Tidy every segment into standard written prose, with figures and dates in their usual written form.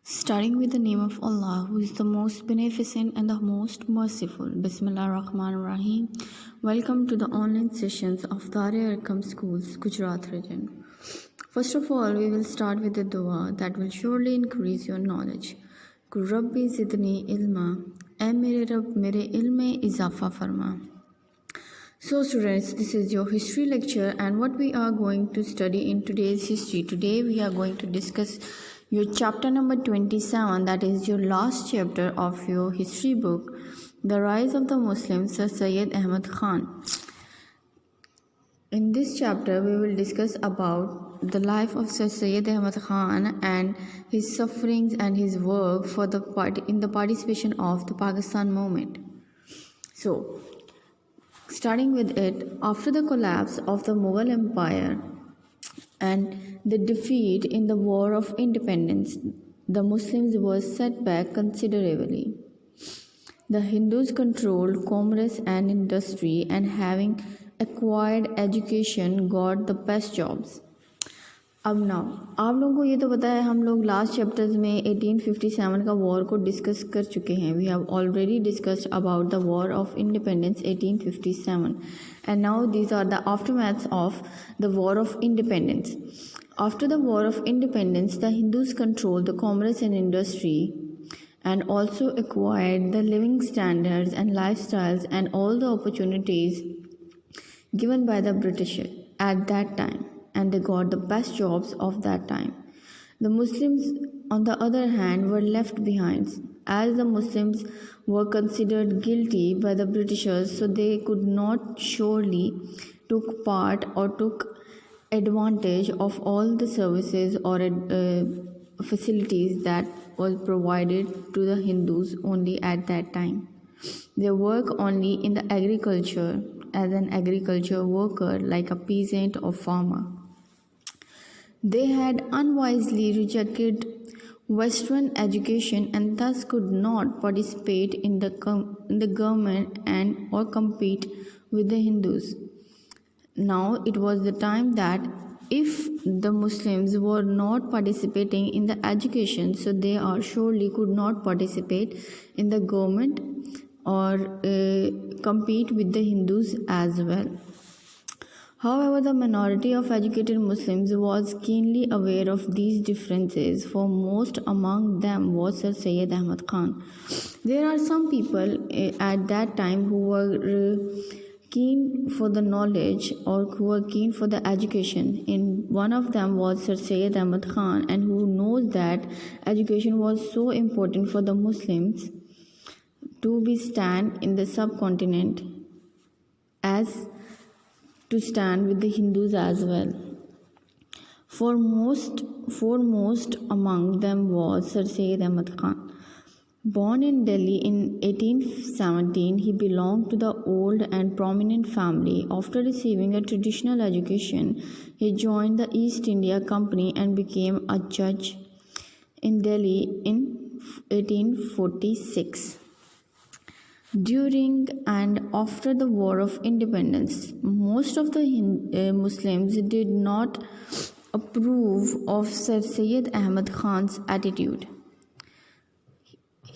Starting with the name of Allah, who is the most beneficent and the most merciful. Bismillah ar-Rahman ar-Rahim. Welcome to the online sessions of Darya Arqam Schools, Gujarat region. First of all, we will start with the dua that will surely increase your knowledge. Rabbi zidni ilma, ऐ मेरे रब मेरे इल्म में इजाफा फरमा. So students, this is your history lecture and what we are going to study in today's history. Today we are going to discuss your chapter number 27, that is your last chapter of your history book, The Rise of the Muslims, Sir Syed Ahmad Khan. In this chapter we will discuss about the life of Sir Syed Ahmad Khan and his sufferings and his work for the in the participation of the Pakistan movement. So, starting with it, after the collapse of the Mughal Empire and the defeat in the War of Independence, the Muslims were set back considerably. The Hindus controlled commerce and industry and having acquired education got the best jobs. अब आप लोगों को ये तो पता है, हम लोग लास्ट चैप्टर्स में 1857 का वॉर को डिस्कस कर चुके हैं. We have already discussed about the war of independence 1857 and now these are the aftermaths of the war of independence. After the war of independence, the Hindus controlled the commerce and industry and also acquired the living standards and lifestyles and all the opportunities given by the British at that time, and they got the best jobs of that time. The Muslims, on the other hand, were left behind, as the Muslims were considered guilty by the Britishers, so they could not surely took part or took advantage of all the services or facilities that was provided to the Hindus only at that time. They work only in the agriculture as an agriculture worker, like a peasant or farmer. They had unwisely rejected Western education and thus could not participate in the government and or compete with the Hindus. Now it was the time that if the Muslims were not participating in the education, so they are surely could not participate in the government or compete with the Hindus as well. However, the minority of educated Muslims was keenly aware of these differences. Foremost among them was Sir Syed Ahmad Khan. There are some people at that time who were keen for the knowledge or who were keen for the education. In one of them was Sir Syed Ahmad Khan, and who knows that education was so important for the Muslims to be stand in the subcontinent as to stand with the Hindus as well. Foremost among them was Sir Syed Ahmad Khan. Born in Delhi in 1817, he belonged to the old and prominent family. After receiving a traditional education, he joined the East India Company and became a judge in Delhi in 1846. During and after the War of Independence, most of the Muslims did not approve of Sir Syed Ahmad Khan's attitude.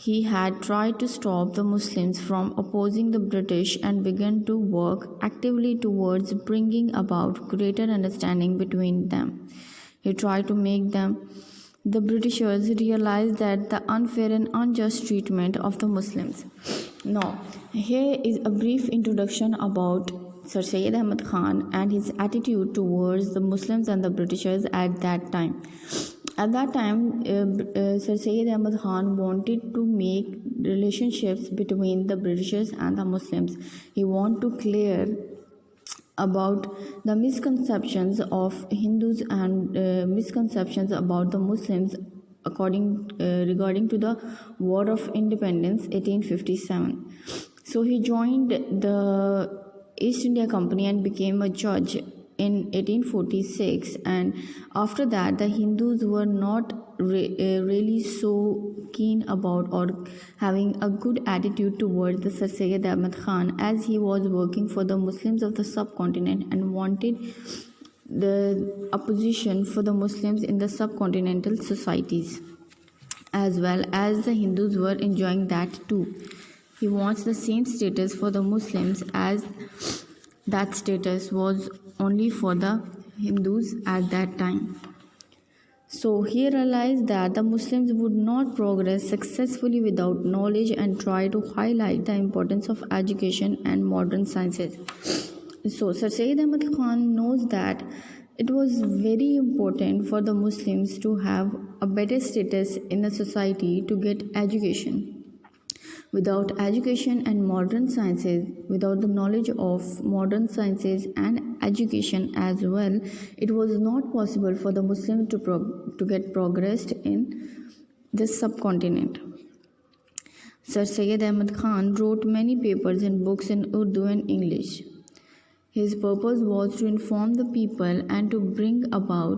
He had tried to stop the Muslims from opposing the British and began to work actively towards bringing about greater understanding between them. He tried to make the Britishers realize that the unfair and unjust treatment of the Muslims. Now, here is a brief introduction about Sir Syed Ahmad Khan and his attitude towards the Muslims and the Britishers at that time. At that time, Sir Syed Ahmad Khan wanted to make relationships between the Britishers and the Muslims. He wanted to clear about the misconceptions of Hindus and misconceptions about the Muslims regarding to the War of Independence 1857. So he joined the East India Company and became a judge in 1846, and after that the Hindus were not really so keen about or having a good attitude towards the Sir Syed Ahmad Khan, as he was working for the Muslims of the subcontinent and wanted the opposition for the Muslims in the subcontinental societies. as well as the Hindus were enjoying that too. He wants the same status for the Muslims as that status was only for the Hindus at that time. So he realized that the Muslims would not progress successfully without knowledge and tried to highlight the importance of education and modern sciences. So Sir Syed Ahmad Khan knows that it was very important for the Muslims to have a better status in the society to get education. Without education and modern sciences, without the knowledge of modern sciences and education as well, it was not possible for the Muslims to get progressed in this subcontinent. Sir Syed Ahmad Khan wrote many papers and books in Urdu and English. His purpose was to inform the people and to bring about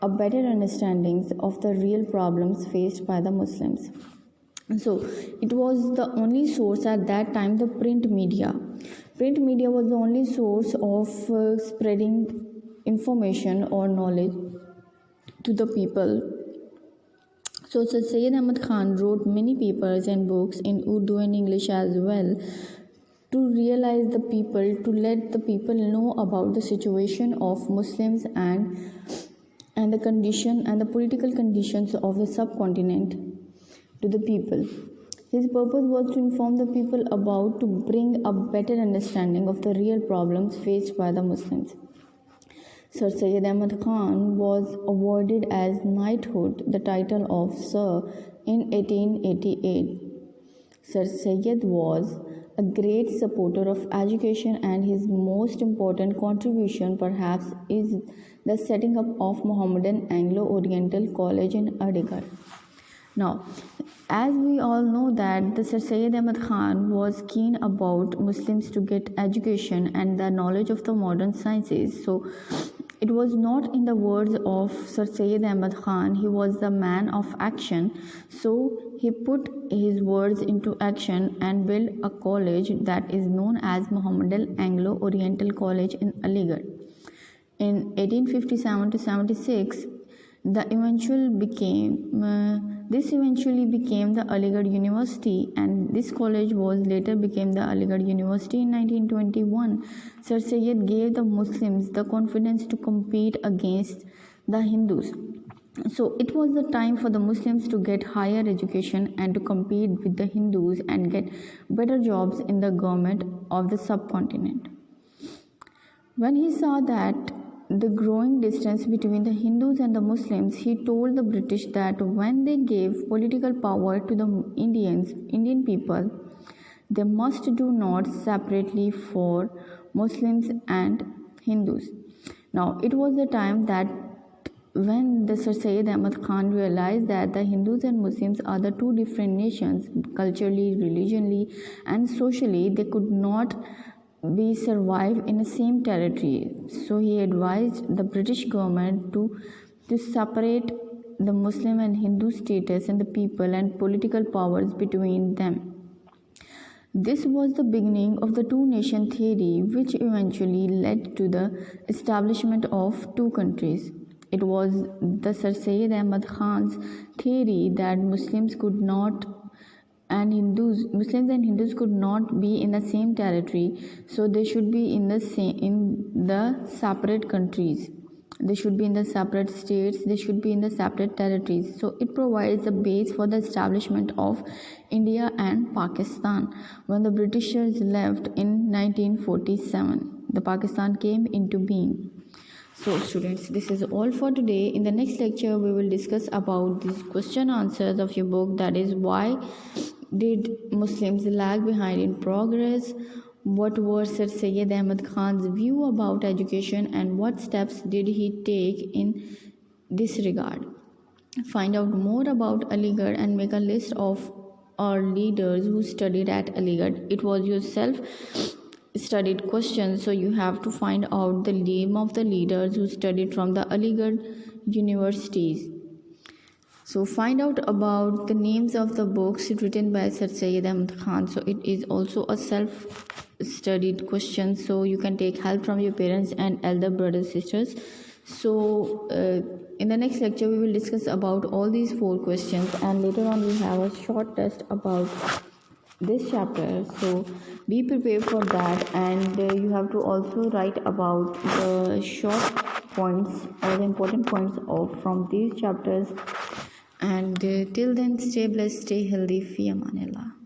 a better understanding of the real problems faced by the Muslims. So it was the only source at that time, the print media. Print media was the only source of spreading information or knowledge to the people. So Sir Syed Ahmad Khan wrote many papers and books in Urdu and English as well to realize the people, to let the people know about the situation of Muslims and the condition and the political conditions of the subcontinent to the people. His purpose was to inform the people about to bring a better understanding of the real problems faced by the Muslims. Sir Syed Ahmad Khan was awarded as knighthood the title of Sir in 1888. Sir Syed was a great supporter of education, and his most important contribution perhaps is the setting up of Mohammedan Anglo-Oriental College in Aligarh. Now, as we all know that the Sir Syed Ahmad Khan was keen about Muslims to get education and the knowledge of the modern sciences. So it was not in the words of Sir Syed Ahmad Khan, he was the man of action. So he put his words into action and built a college that is known as Mohammedan Anglo-Oriental College in Aligarh. In 1857 to 76, this eventually became the Aligarh University, and this college was later became the Aligarh University in 1921. Sir Syed gave the Muslims the confidence to compete against the Hindus. So it was the time for the Muslims to get higher education and to compete with the Hindus and get better jobs in the government of the subcontinent. When he saw that the growing distance between the Hindus and the Muslims, he told the British that when they gave political power to the Indian people, they must do not separately for Muslims and Hindus. Now, it was the time that when the Sir Syed Ahmad Khan realized that the Hindus and Muslims are the two different nations, culturally, religiously, and socially, they could not be survive in the same territory. So he advised the British government to separate the Muslim and Hindu status and the people and political powers between them. This was the beginning of the two-nation theory, which eventually led to the establishment of two countries. It was the Sir Syed Ahmad Khan's theory that Muslims and Hindus could not be in the same territory, so they should be in the separate countries. They should be in the separate states, they should be in the separate territories. So it provides a base for the establishment of India and Pakistan. When the Britishers left in 1947, the Pakistan came into being. So students, this is all for today. In the next lecture, we will discuss about these question answers of your book, that is, why did Muslims lag behind in progress? What was Sir Syed Ahmad Khan's view about education and what steps did he take in this regard? Find out more about Aligarh and make a list of our leaders who studied at Aligarh. It was your self-studied question, so you have to find out the name of the leaders who studied from the Aligarh universities. So find out about the names of the books written by Sir Syed Ahmad Khan. So it is also a self-studied question. So you can take help from your parents and elder brothers sisters. So in the next lecture we will discuss about all these 4 questions, and later on we have a short test about this chapter. So be prepared for that, and you have to also write about the short points or the important points of from these chapters. And till then, stay blessed, stay healthy. Fi amanillah.